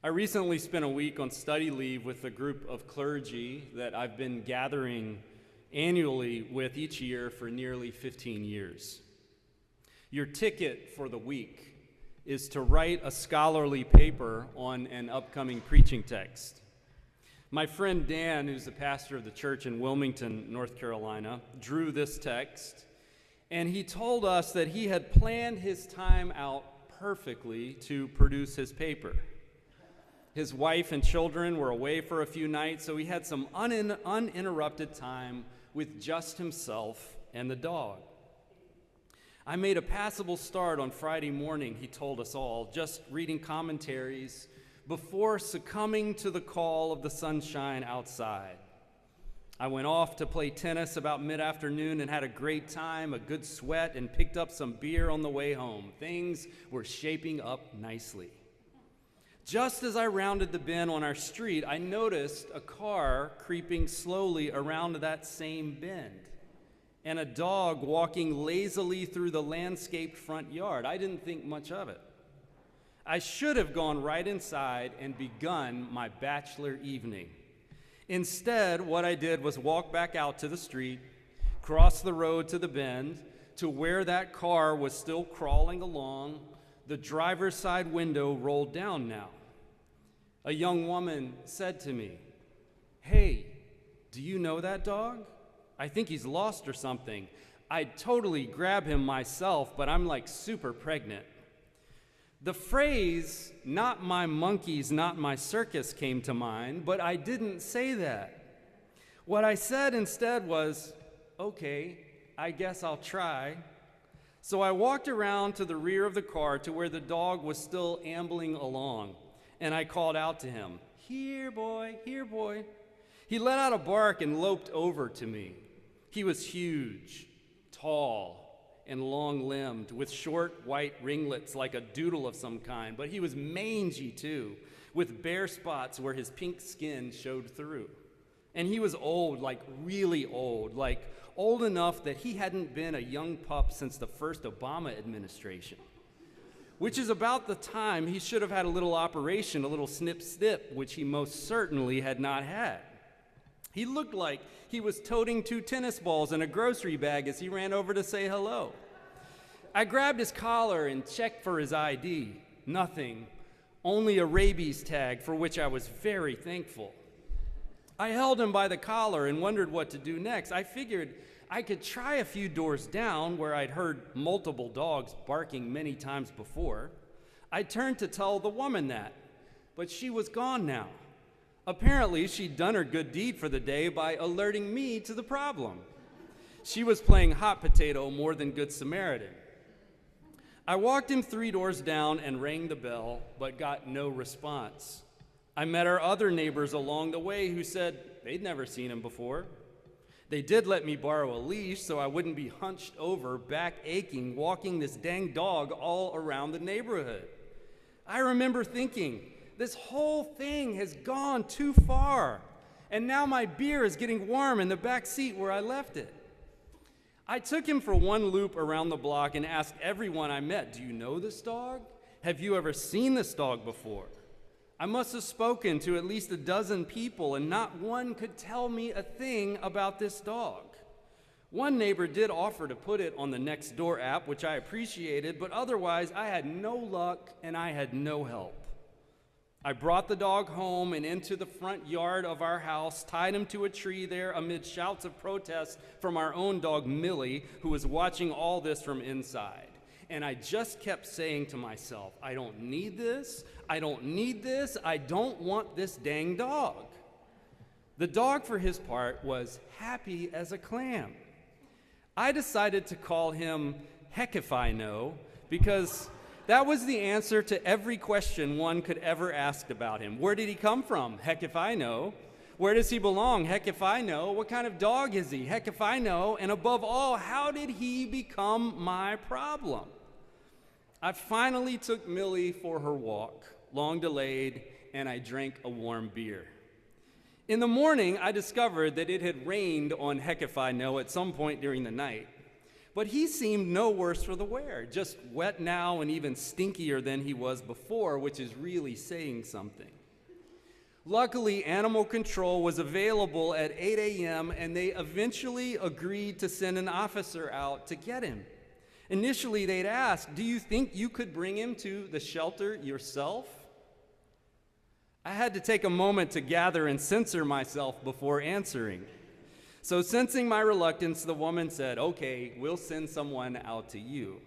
I recently spent a week on study leave with a group of clergy that I've been gathering annually with each year for nearly 15 years. Your ticket for the week is to write a scholarly paper on an upcoming preaching text. My friend Dan, who's the pastor of the church in Wilmington, North Carolina, drew this text, and he told us that he had planned his time out perfectly to produce his paper. His wife and children were away for a few nights, so he had some uninterrupted time with just himself and the dog. I made a passable start on Friday morning, he told us all, just reading commentaries before succumbing to the call of the sunshine outside. I went off to play tennis about mid-afternoon and had a great time, a good sweat, and picked up some beer on the way home. Things were shaping up nicely. Just as I rounded the bend on our street, I noticed a car creeping slowly around that same bend and a dog walking lazily through the landscaped front yard. I didn't think much of it. I should have gone right inside and begun my bachelor evening. Instead, what I did was walk back out to the street, cross the road to the bend, to where that car was still crawling along. The driver's side window rolled down now. A young woman said to me, "Hey, do you know that dog? I think he's lost or something. I'd totally grab him myself, but I'm like super pregnant." The phrase, "not my monkeys, not my circus," came to mind, but I didn't say that. What I said instead was, "Okay, I guess I'll try." So I walked around to the rear of the car to where the dog was still ambling along, and I called out to him, "Here, boy, here, boy." He let out a bark and loped over to me. He was huge, tall, and long-limbed, with short white ringlets like a doodle of some kind, but he was mangy too, with bare spots where his pink skin showed through. And he was old, like really old, like old enough that he hadn't been a young pup since the first Obama administration, which is about the time he should have had a little operation, a little snip-snip, which he most certainly had not had. He looked like he was toting 2 tennis balls and a grocery bag as he ran over to say hello. I grabbed his collar and checked for his ID. Nothing, only a rabies tag, for which I was very thankful. I held him by the collar and wondered what to do next. I figured I could try a few doors down where I'd heard multiple dogs barking many times before. I turned to tell the woman that, but she was gone now. Apparently, she'd done her good deed for the day by alerting me to the problem. She was playing hot potato more than Good Samaritan. I walked him 3 doors down and rang the bell, but got no response. I met our other neighbors along the way who said they'd never seen him before. They did let me borrow a leash so I wouldn't be hunched over, back aching, walking this dang dog all around the neighborhood. I remember thinking, this whole thing has gone too far, and now my beer is getting warm in the back seat where I left it. I took him for one loop around the block and asked everyone I met, "Do you know this dog? Have you ever seen this dog before?" I must have spoken to at least a dozen people, and not one could tell me a thing about this dog. One neighbor did offer to put it on the Nextdoor app, which I appreciated, but otherwise I had no luck and I had no help. I brought the dog home and into the front yard of our house, tied him to a tree there amid shouts of protest from our own dog, Millie, who was watching all this from inside. And I just kept saying to myself, I don't need this, I don't need this, I don't want this dang dog. The dog, for his part, was happy as a clam. I decided to call him Heck If I Know, because that was the answer to every question one could ever ask about him. Where did he come from? Heck if I know. Where does he belong? Heck if I know. What kind of dog is he? Heck if I know. And above all, how did he become my problem? I finally took Millie for her walk, long delayed, and I drank a warm beer. In the morning, I discovered that it had rained on Heck if I know at some point during the night. But he seemed no worse for the wear, just wet now and even stinkier than he was before, which is really saying something. Luckily, animal control was available at 8 a.m., and they eventually agreed to send an officer out to get him. Initially, they'd asked, "Do you think you could bring him to the shelter yourself?" I had to take a moment to gather and censor myself before answering. So sensing my reluctance, the woman said, "Okay, we'll send someone out to you."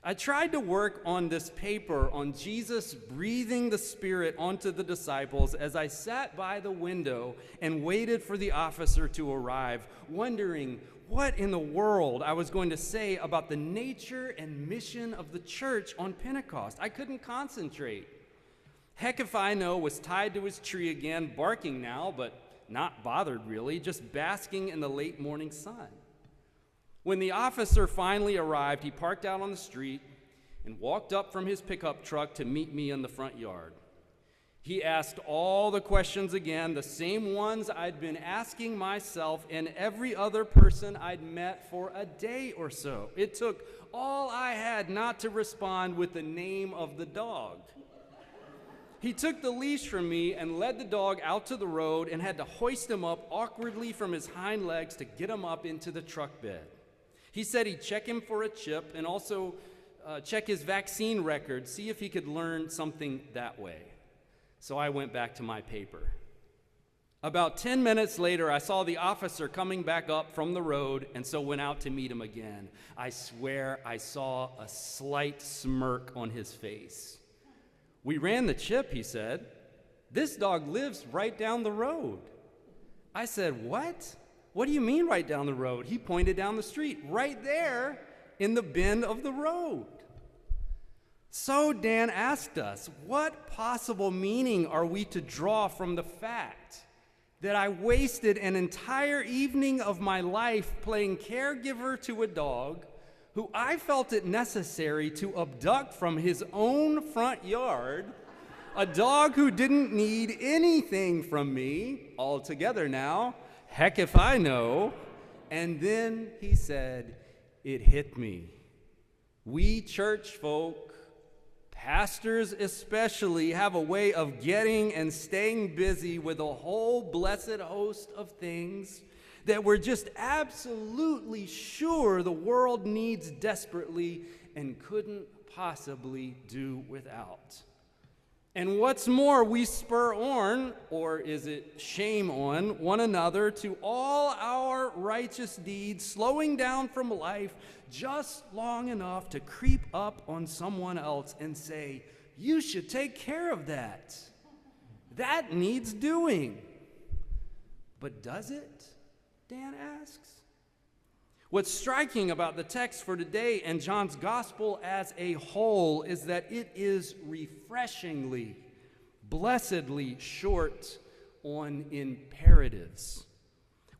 I tried to work on this paper on Jesus breathing the Spirit onto the disciples as I sat by the window and waited for the officer to arrive, wondering what in the world I was going to say about the nature and mission of the church on Pentecost. I couldn't concentrate. Heck if I know was tied to his tree again, barking now, but not bothered really, just basking in the late morning sun. When the officer finally arrived, he parked out on the street and walked up from his pickup truck to meet me in the front yard. He asked all the questions again, the same ones I'd been asking myself and every other person I'd met for a day or so. It took all I had not to respond with the name of the dog. He took the leash from me and led the dog out to the road and had to hoist him up awkwardly from his hind legs to get him up into the truck bed. He said he'd check him for a chip and also check his vaccine record, see if he could learn something that way. So I went back to my paper. About 10 minutes later, I saw the officer coming back up from the road and so went out to meet him again. I swear I saw a slight smirk on his face. "We ran the chip," he said. "This dog lives right down the road." I said, "What? What do you mean right down the road?" He pointed down the street, right there in the bend of the road. So Dan asked us, what possible meaning are we to draw from the fact that I wasted an entire evening of my life playing caregiver to a dog who I felt it necessary to abduct from his own front yard, a dog who didn't need anything from me altogether now, heck if I know. And then he said, it hit me. We church folk, pastors especially, have a way of getting and staying busy with a whole blessed host of things that we're just absolutely sure the world needs desperately and couldn't possibly do without. And what's more, we spur on, or is it shame on, one another to all our righteous deeds, slowing down from life just long enough to creep up on someone else and say, "You should take care of that. That needs doing." But does it? Dan asks. What's striking about the text for today and John's gospel as a whole is that it is refreshingly, blessedly short on imperatives.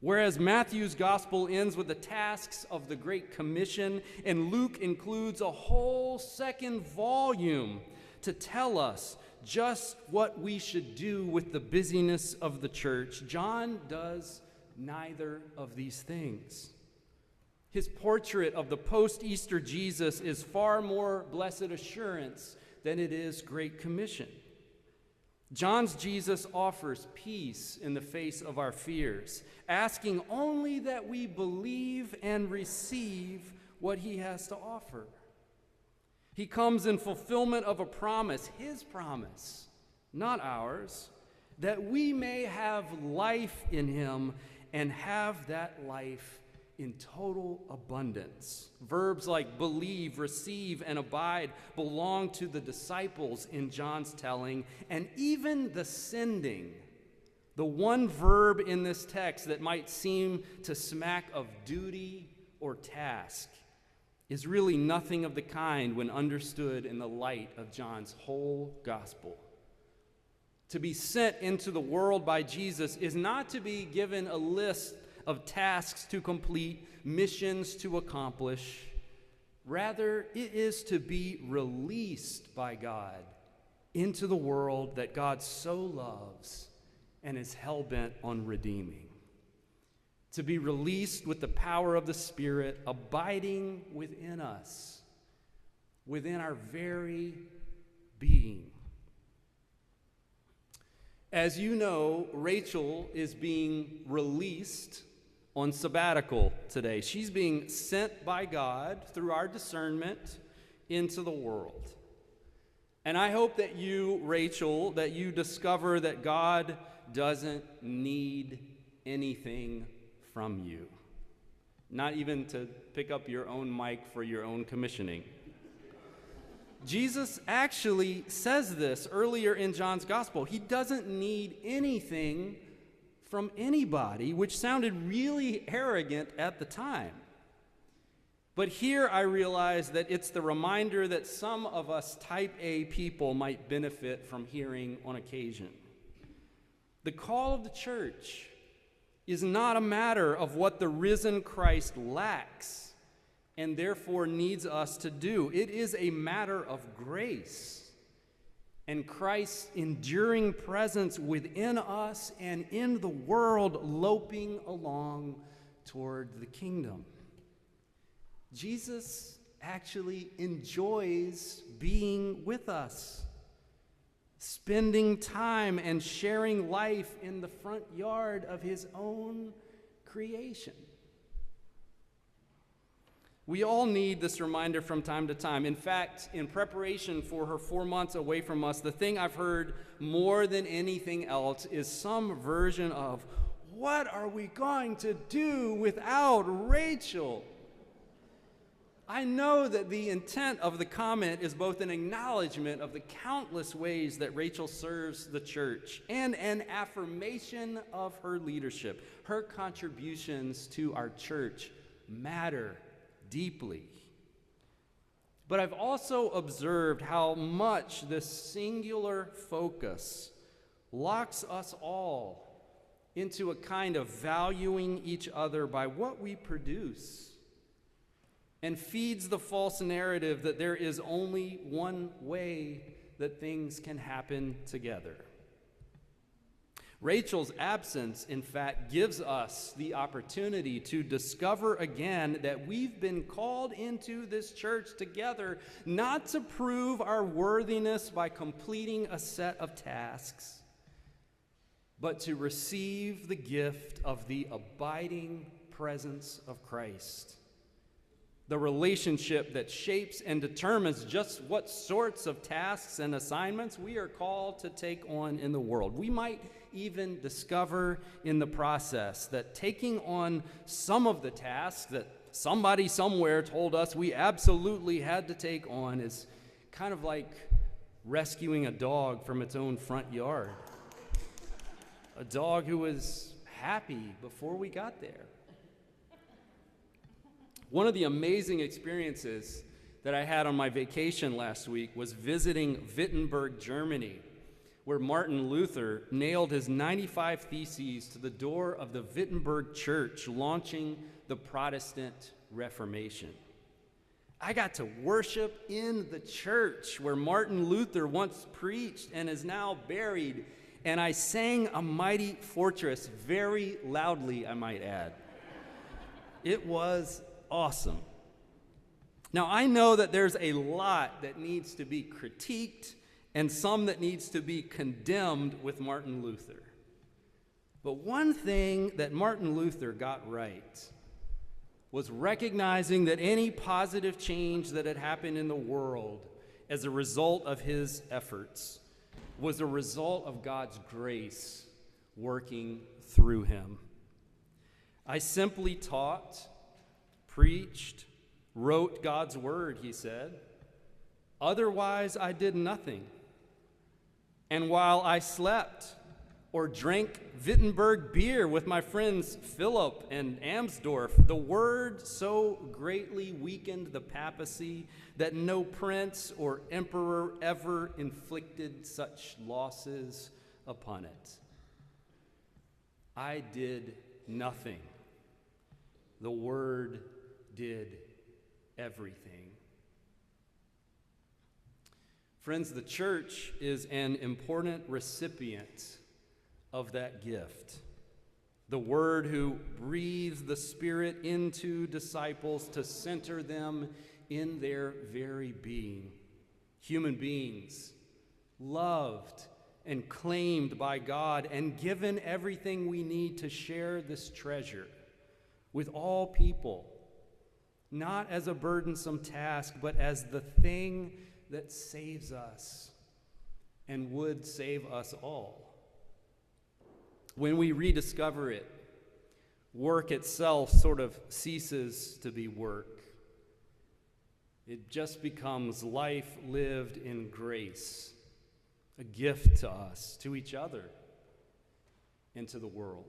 Whereas Matthew's gospel ends with the tasks of the Great Commission, and Luke includes a whole second volume to tell us just what we should do with the busyness of the church, John does neither of these things. His portrait of the post-Easter Jesus is far more blessed assurance than it is Great Commission. John's Jesus offers peace in the face of our fears, asking only that we believe and receive what he has to offer. He comes in fulfillment of a promise, his promise, not ours, that we may have life in him and have that life in total abundance. Verbs like believe, receive, and abide belong to the disciples in John's telling, and even the sending, the one verb in this text that might seem to smack of duty or task, is really nothing of the kind when understood in the light of John's whole gospel. To be sent into the world by Jesus is not to be given a list of tasks to complete, missions to accomplish. Rather, it is to be released by God into the world that God so loves and is hell-bent on redeeming. to be released with the power of the Spirit abiding within us, within our very being. As you know, Rachel is being released on sabbatical today. She's being sent by God through our discernment into the world. And I hope that you, Rachel, that you discover that God doesn't need anything from you. Not even to pick up your own mic for your own commissioning. Jesus actually says this earlier in John's gospel. He doesn't need anything from anybody, which sounded really arrogant at the time. But here I realize that it's the reminder that some of us type A people might benefit from hearing on occasion. The call of the church is not a matter of what the risen Christ lacks and therefore needs us to do. It is a matter of grace and Christ's enduring presence within us and in the world, loping along toward the kingdom. Jesus actually enjoys being with us, spending time and sharing life in the front yard of his own creation. We all need this reminder from time to time. In fact, in preparation for her 4 months away from us, the thing I've heard more than anything else is some version of, what are we going to do without Rachel? I know that the intent of the comment is both an acknowledgement of the countless ways that Rachel serves the church and an affirmation of her leadership. Her contributions to our church matter deeply. But I've also observed how much this singular focus locks us all into a kind of valuing each other by what we produce, and feeds the false narrative that there is only one way that things can happen together. Rachel's absence, in fact, gives us the opportunity to discover again that we've been called into this church together not to prove our worthiness by completing a set of tasks, but to receive the gift of the abiding presence of Christ. The relationship that shapes and determines just what sorts of tasks and assignments we are called to take on in the world. We might even discover in the process that taking on some of the tasks that somebody somewhere told us we absolutely had to take on is kind of like rescuing a dog from its own front yard. A dog who was happy before we got there. One of the amazing experiences that I had on my vacation last week was visiting Wittenberg, Germany, where Martin Luther nailed his 95 Theses to the door of the Wittenberg Church, launching the Protestant Reformation. I got to worship in the church where Martin Luther once preached and is now buried, and I sang A Mighty Fortress very loudly, I might add. It was awesome. Now, I know that there's a lot that needs to be critiqued and some that needs to be condemned with Martin Luther. But one thing that Martin Luther got right was recognizing that any positive change that had happened in the world as a result of his efforts was a result of God's grace working through him. I simply taught, preached, wrote God's word, he said. Otherwise, I did nothing. And while I slept or drank Wittenberg beer with my friends Philip and Amsdorf, the word so greatly weakened the papacy that no prince or emperor ever inflicted such losses upon it. I did nothing. The word did everything. Friends, the church is an important recipient of that gift. The Word who breathes the Spirit into disciples to center them in their very being. Human beings, loved and claimed by God and given everything we need to share this treasure with all people, not as a burdensome task, but as the thing that saves us and would save us all. When we rediscover it, work itself sort of ceases to be work. It just becomes life lived in grace, a gift to us, to each other, and to the world.